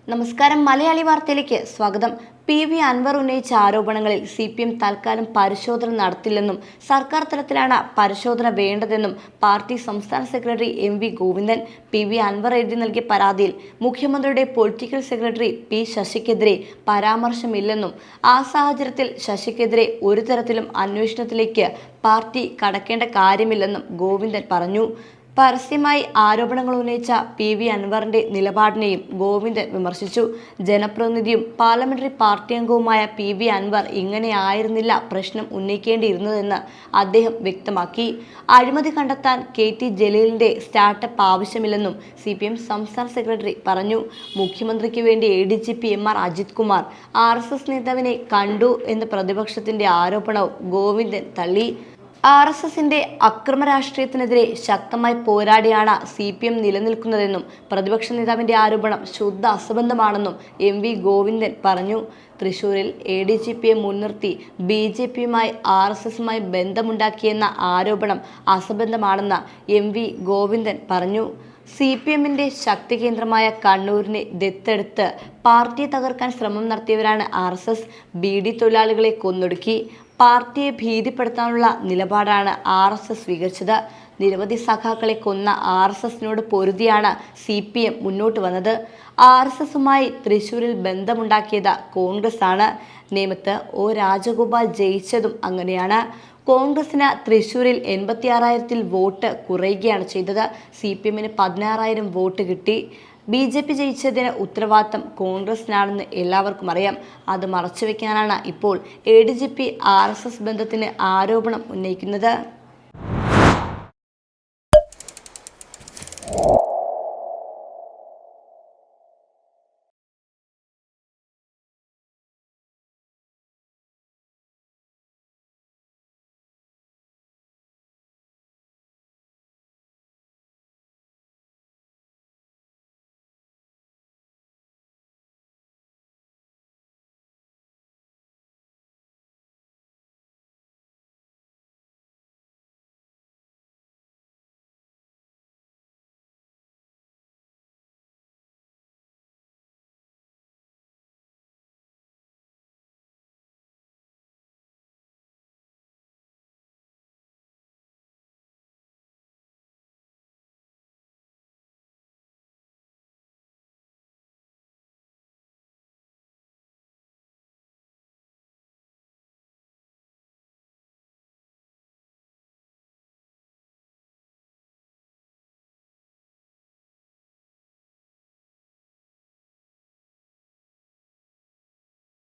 നമസ്കാരം. മലയാളി വാർത്തയിലേക്ക് സ്വാഗതം. പി.വി. അൻവർ ഉന്നയിച്ച ആരോപണങ്ങളിൽ CPM തൽക്കാലം പരിശോധന നടത്തില്ലെന്നും സർക്കാർ തലത്തിലാണ് പരിശോധന വേണ്ടതെന്നും പാർട്ടി സംസ്ഥാന secretary MV Govindan. P V. Anvar എഴുതി നൽകിയ പരാതിയിൽ മുഖ്യമന്ത്രിയുടെ പൊളിറ്റിക്കൽ സെക്രട്ടറി P. ശശിക്കെതിരെ പരാമർശമില്ലെന്നും ആ സാഹചര്യത്തിൽ ശശിക്കെതിരെ ഒരു തരത്തിലും അന്വേഷണത്തിലേക്ക് പാർട്ടി കടക്കേണ്ട കാര്യമില്ലെന്നും ഗോവിന്ദൻ പറഞ്ഞു. പരസ്യമായി ആരോപണങ്ങൾ ഉന്നയിച്ച പി.വി. അൻവറിന്റെ നിലപാടിനെയും ഗോവിന്ദൻ വിമർശിച്ചു. ജനപ്രതിനിധിയും പാർലമെന്ററി പാർട്ടി അംഗവുമായ പി.വി. അൻവർ ഇങ്ങനെയായിരുന്നില്ല പ്രശ്നം ഉന്നയിക്കേണ്ടിയിരുന്നതെന്ന് അദ്ദേഹം വ്യക്തമാക്കി. അഴിമതി കണ്ടെത്താൻ KT ജലീലിന്റെ സ്റ്റാർട്ടപ്പ് ആവശ്യമില്ലെന്നും CPM സംസ്ഥാന സെക്രട്ടറി പറഞ്ഞു. മുഖ്യമന്ത്രിക്ക് വേണ്ടി ADGP MR Ajith Kumar RSS നേതാവിനെ കണ്ടു എന്ന പ്രതിപക്ഷത്തിന്റെ ആരോപണവും ഗോവിന്ദൻ തള്ളി. RSSന്റെ അക്രമ രാഷ്ട്രീയത്തിനെതിരെ ശക്തമായി പോരാടിയാണ് CPM നിലനിൽക്കുന്നതെന്നും പ്രതിപക്ഷ നേതാവിന്റെ ആരോപണം ശുദ്ധ അസംബന്ധമാണെന്നും MV ഗോവിന്ദൻ പറഞ്ഞു. തൃശൂരിൽ ADGPയെ മുൻനിർത്തി BJPയുമായി RSSുമായി ബന്ധമുണ്ടാക്കിയെന്ന ആരോപണം അസംബന്ധമാണെന്ന് MV ഗോവിന്ദൻ പറഞ്ഞു. CPMന്റെ ശക്തി കേന്ദ്രമായ കണ്ണൂരിനെ ദത്തെടുത്ത് പാർട്ടിയെ തകർക്കാൻ ശ്രമം നടത്തിയവരാണ് RSS. BD തൊഴിലാളികളെ കൊന്നൊടുക്കി പാർട്ടിയെ ഭീതിപ്പെടുത്താനുള്ള നിലപാടാണ് RSS സ്വീകരിച്ചത്. നിരവധി സഖാക്കളെ കൊന്ന RSSനോട് പൊരുതിയാണ് CPM മുന്നോട്ട് വന്നത്. RSSുമായി തൃശൂരിൽ ബന്ധമുണ്ടാക്കിയത് കോൺഗ്രസ് ആണ്. നേമത്ത് O. രാജഗോപാൽ ജയിച്ചതും അങ്ങനെയാണ്. കോൺഗ്രസിന് തൃശൂരിൽ 86,000 വോട്ട് കുറയുകയാണ് ചെയ്തത്. CPMന് 16,000 വോട്ട് കിട്ടി. BJP ജയിച്ചതിന് ഉത്തരവാദിത്തം കോൺഗ്രസിനാണെന്ന് എല്ലാവർക്കും അറിയാം. അത് മറച്ചുവെക്കാനാണ് ഇപ്പോൾ ADGP RSS ബന്ധത്തിന് ആരോപണം ഉന്നയിക്കുന്നത്.